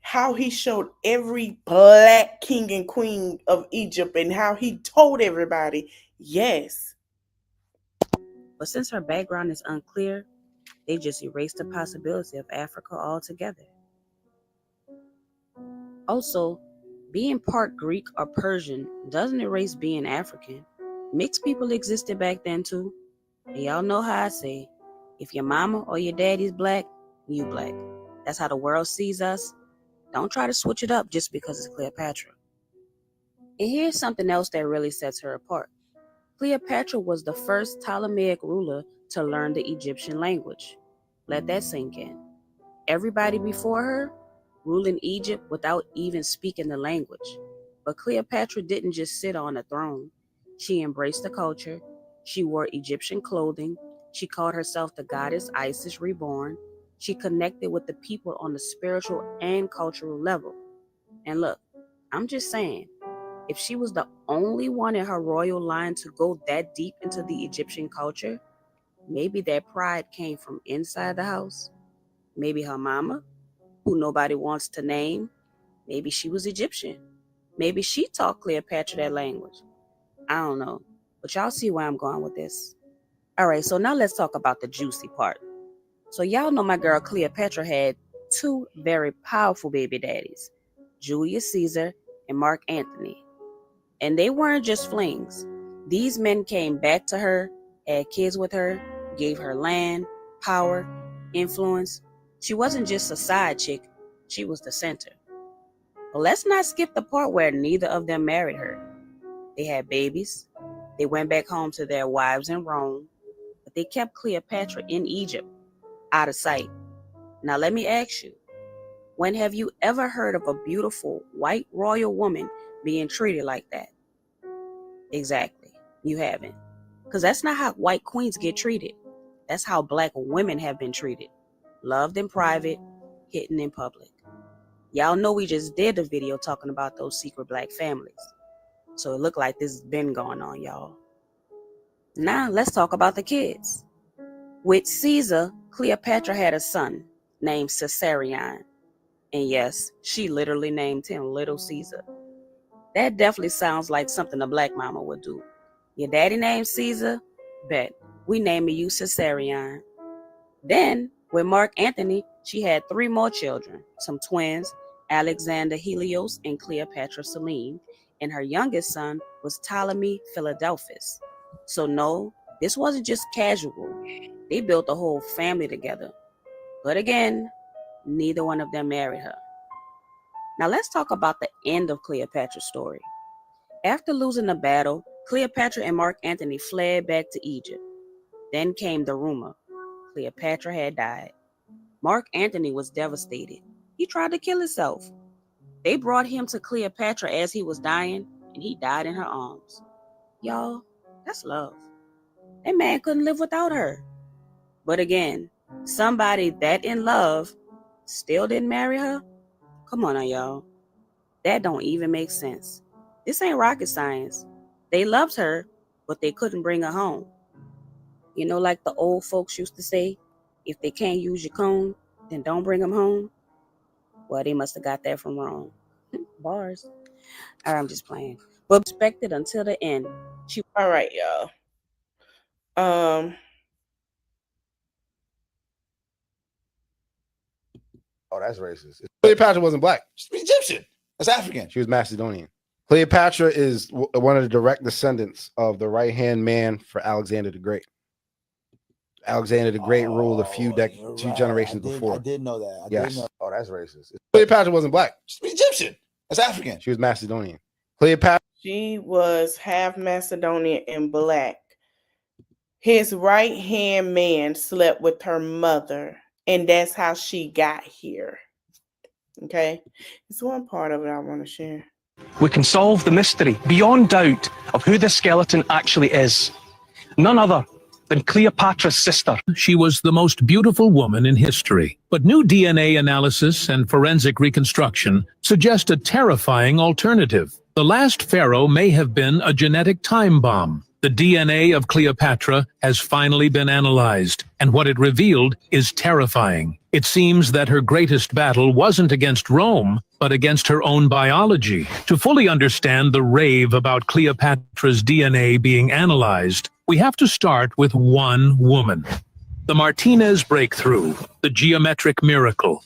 B: how he showed every black king and queen of Egypt and how he told everybody, yes.
H: But since her background is unclear, they just erased the possibility of Africa altogether. Also, being part Greek or Persian doesn't erase being African. Mixed people existed back then too. And y'all know how I say, if your mama or your daddy's black, you black. That's how the world sees us. Don't try to switch it up just because it's Cleopatra. And here's something else that really sets her apart. Cleopatra was the first Ptolemaic ruler to learn the Egyptian language. Let that sink in. Everybody before her ruling Egypt without even speaking the language. But Cleopatra didn't just sit on a throne. She embraced the culture. She wore Egyptian clothing. She called herself the goddess Isis reborn. She connected with the people on the spiritual and cultural level. And look, I'm just saying, if she was the only one in her royal line to go that deep into the Egyptian culture, maybe that pride came from inside the house. Maybe her mama, who nobody wants to name. Maybe she was Egyptian. Maybe she taught Cleopatra that language. I don't know. But y'all see where I'm going with this. All right, so now let's talk about the juicy part. So y'all know my girl Cleopatra had two very powerful baby daddies, Julius Caesar and Mark Antony. And they weren't just flings. These men came back to her, had kids with her, gave her land, power, influence. She wasn't just a side chick, she was the center. But let's not skip the part where neither of them married her. They had babies, they went back home to their wives in Rome, but they kept Cleopatra in Egypt, out of sight. Now let me ask you, when have you ever heard of a beautiful white royal woman being treated like that? Exactly, you haven't. Because that's not how white queens get treated. That's how black women have been treated. Loved in private, hidden in public. Y'all know we just did a video talking about those secret black families. So it looked like this has been going on, y'all. Now let's talk about the kids. With Caesar, Cleopatra had a son named Caesarion. And yes, she literally named him Little Caesar. That definitely sounds like something a black mama would do. Your daddy named Caesar? Bet. We naming you Caesarion. Then, with Mark Antony, she had 3 more children, some twins, Alexander Helios and Cleopatra Selene, and her youngest son was Ptolemy Philadelphus. So no, this wasn't just casual. They built a whole family together. But again, neither one of them married her. Now let's talk about the end of Cleopatra's story. After losing the battle, Cleopatra and Mark Antony fled back to Egypt. Then came the rumor Cleopatra had died. Mark Antony was devastated. He tried to kill himself. They brought him to Cleopatra as he was dying, and he died in her arms. Y'all, that's love. That man couldn't live without her. But again, somebody that in love still didn't marry her? Come on now, y'all. That don't even make sense. This ain't rocket science. They loved her, but they couldn't bring her home. You know, like the old folks used to say, if they can't use your cone, then don't bring them home. Well, they must have got that from wrong. Bars. All right, I'm just playing. But respected until the end.
B: All right, y'all.
I: Oh, that's racist. Cleopatra wasn't black. She's Egyptian. That's African. She was Macedonian. Cleopatra is one of the direct descendants of the right-hand man for Alexander the Great. Alexander the Great ruled a few generations before.
J: I did know that.
I: Yes. Oh, that's racist. Cleopatra wasn't black. She's Egyptian. That's African. She was Macedonian. Cleopatra.
B: She was half Macedonian and black. His right-hand man slept with her mother, and that's how she got here. Okay? It's one part of it I want to share.
K: We can solve the mystery beyond doubt of who this skeleton actually is. None other than Cleopatra's sister.
L: She was the most beautiful woman in history. But new DNA analysis and forensic reconstruction suggest a terrifying alternative. The last pharaoh may have been a genetic time bomb. The DNA of Cleopatra has finally been analyzed, and what it revealed is terrifying. It seems that her greatest battle wasn't against Rome, but against her own biology. To fully understand the rave about Cleopatra's DNA being analyzed, we have to start with one woman. The Martinez breakthrough, the geometric miracle.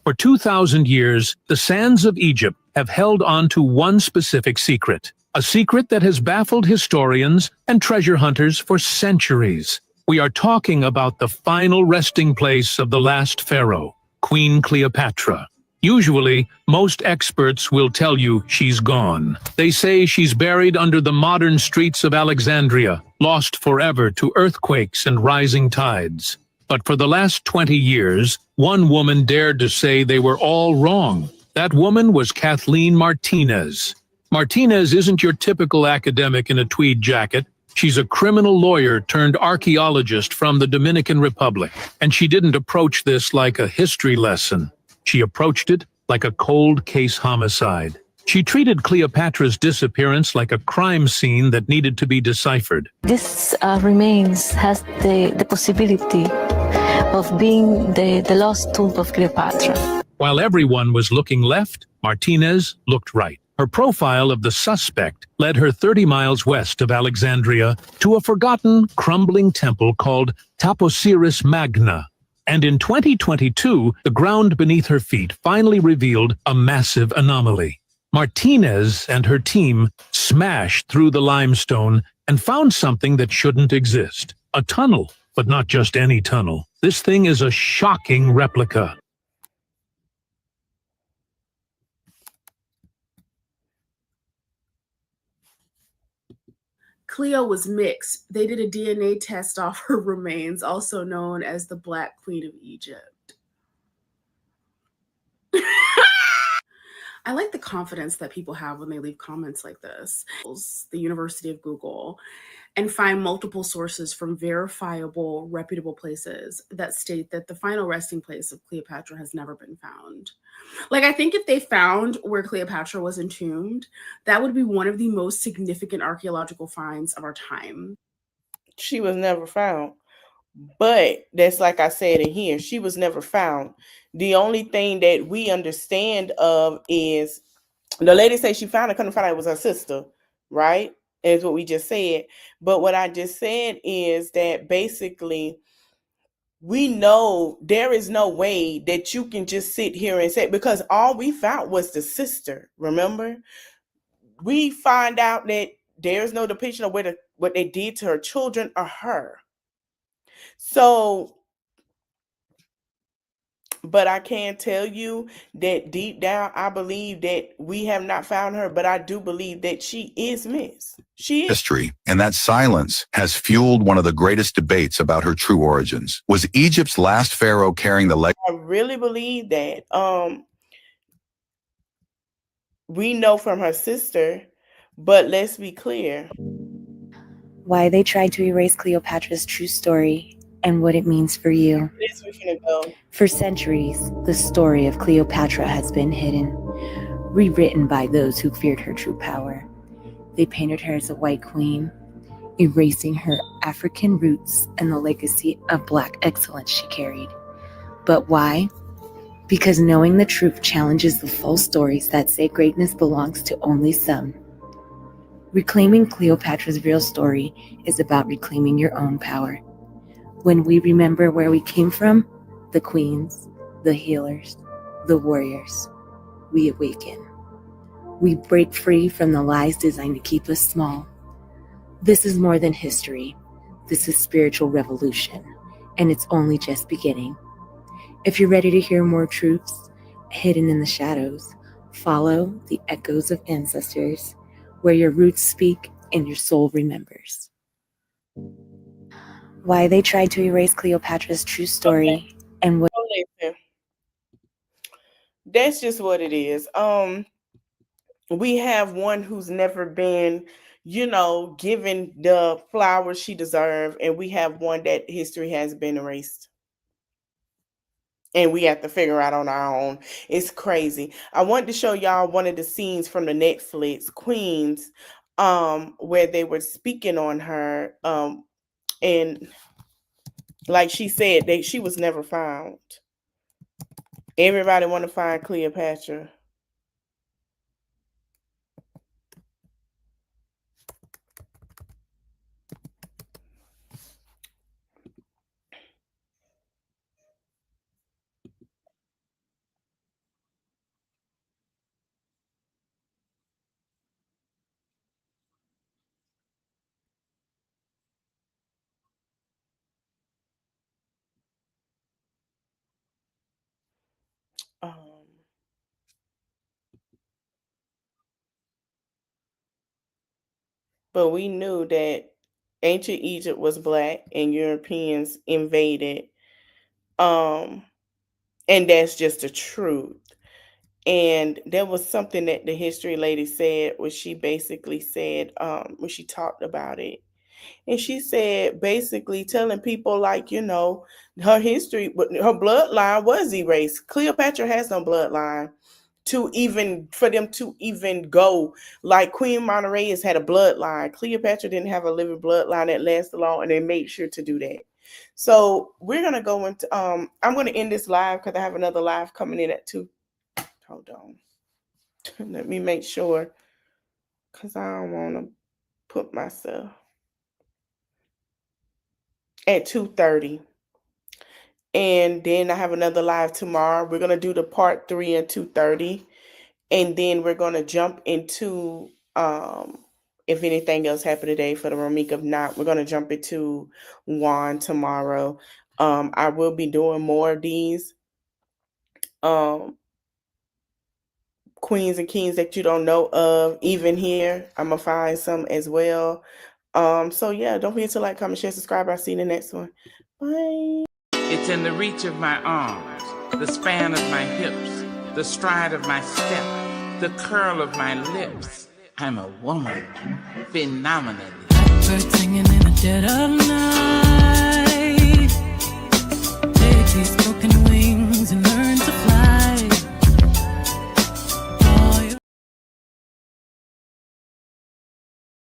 L: For 2,000 years, the sands of Egypt have held on to one specific secret, a secret that has baffled historians and treasure hunters for centuries. We are talking about the final resting place of the last pharaoh, Queen Cleopatra. Usually, most experts will tell you she's gone. They say she's buried under the modern streets of Alexandria, lost forever to earthquakes and rising tides. But for the last 20 years, one woman dared to say they were all wrong. That woman was Kathleen Martinez. Martinez isn't your typical academic in a tweed jacket. She's a criminal lawyer turned archaeologist from the Dominican Republic. And she didn't approach this like a history lesson. She approached it like a cold case homicide. She treated Cleopatra's disappearance like a crime scene that needed to be deciphered.
M: This remains has the possibility of being the lost tomb of Cleopatra.
L: While everyone was looking left, Martinez looked right. Her profile of the suspect led her 30 miles west of Alexandria to a forgotten, crumbling temple called Taposiris Magna. And in 2022, the ground beneath her feet finally revealed a massive anomaly. Martinez and her team smashed through the limestone and found something that shouldn't exist. A tunnel, but not just any tunnel. This thing is a shocking replica.
J: Cleo was mixed. They did a DNA test off her remains, also known as the Black Queen of Egypt. I like the confidence that people have when they leave comments like this. The University of Google, and find multiple sources from verifiable, reputable places that state that the final resting place of Cleopatra has never been found. Like, I think if they found where Cleopatra was entombed, that would be one of the most significant archaeological finds of our time.
B: She was never found. But that's like I said in here, she was never found. The only thing that we understand of is the lady said she found it, couldn't find out it was her sister, right? Is what we just said. But what I just said is that basically we know there is no way that you can just sit here and say, because all we found was the sister, remember? We find out that there's no depiction of what they did to her children or her. So, but I can tell you that deep down, I believe that we have not found her, but I do believe that she is Miss. She is.
N: History, and that silence has fueled one of the greatest debates about her true origins. Was Egypt's last pharaoh carrying the legacy?
B: I really believe that. We know from her sister, but let's be clear.
O: Why they tried to erase Cleopatra's true story and what it means for you.
B: This we're gonna go.
O: For centuries, the story of Cleopatra has been hidden, rewritten by those who feared her true power. They painted her as a white queen, erasing her African roots and the legacy of Black excellence she carried. But why? Because knowing the truth challenges the false stories that say greatness belongs to only some. Reclaiming Cleopatra's real story is about reclaiming your own power. When we remember where we came from, the queens, the healers, the warriors, we awaken. We break free from the lies designed to keep us small. This is more than history. This is spiritual revolution, and it's only just beginning. If you're ready to hear more truths hidden in the shadows, follow the echoes of ancestors, where your roots speak and your soul remembers. Why they tried to erase Cleopatra's true story and what...
B: Listen. That's just what it is. We have one who's never been, given the flowers she deserved, and we have one that history has been erased. And we have to figure out on our own. It's crazy. I wanted to show y'all one of the scenes from the Netflix Queens, where they were speaking on her, and like she said, she was never found. Everybody want to find Cleopatra. But we knew that ancient Egypt was Black and Europeans invaded. And that's just the truth. And there was something that the history lady said, where she basically said, when she talked about it. And she said, basically telling people, like, her history, her bloodline was erased. Cleopatra has no bloodline for them to even go. Like Queen Amanirenas had a bloodline. Cleopatra didn't have a living bloodline that lasted long, and they made sure to do that. So we're gonna go into I'm gonna end this live because I have another live coming in at 2. Hold on. Let me make sure, because I don't want to put myself at 2:30. And then I have another live tomorrow. We're going to do the part 3 at 2:30. And then we're going to jump into, if anything else happened today for the Ramik. If not, we're going to jump into Juan tomorrow. I will be doing more of these queens and kings that you don't know of. Even here, I'm going to find some as well. So yeah, don't forget to like, comment, share, subscribe. I'll see you in the next one. Bye.
P: It's in the reach of my arms, the span of my hips, the stride of my step, the curl of my lips. I'm a woman, phenomenally.
A: Birds singing in the dead of night. They keep spoken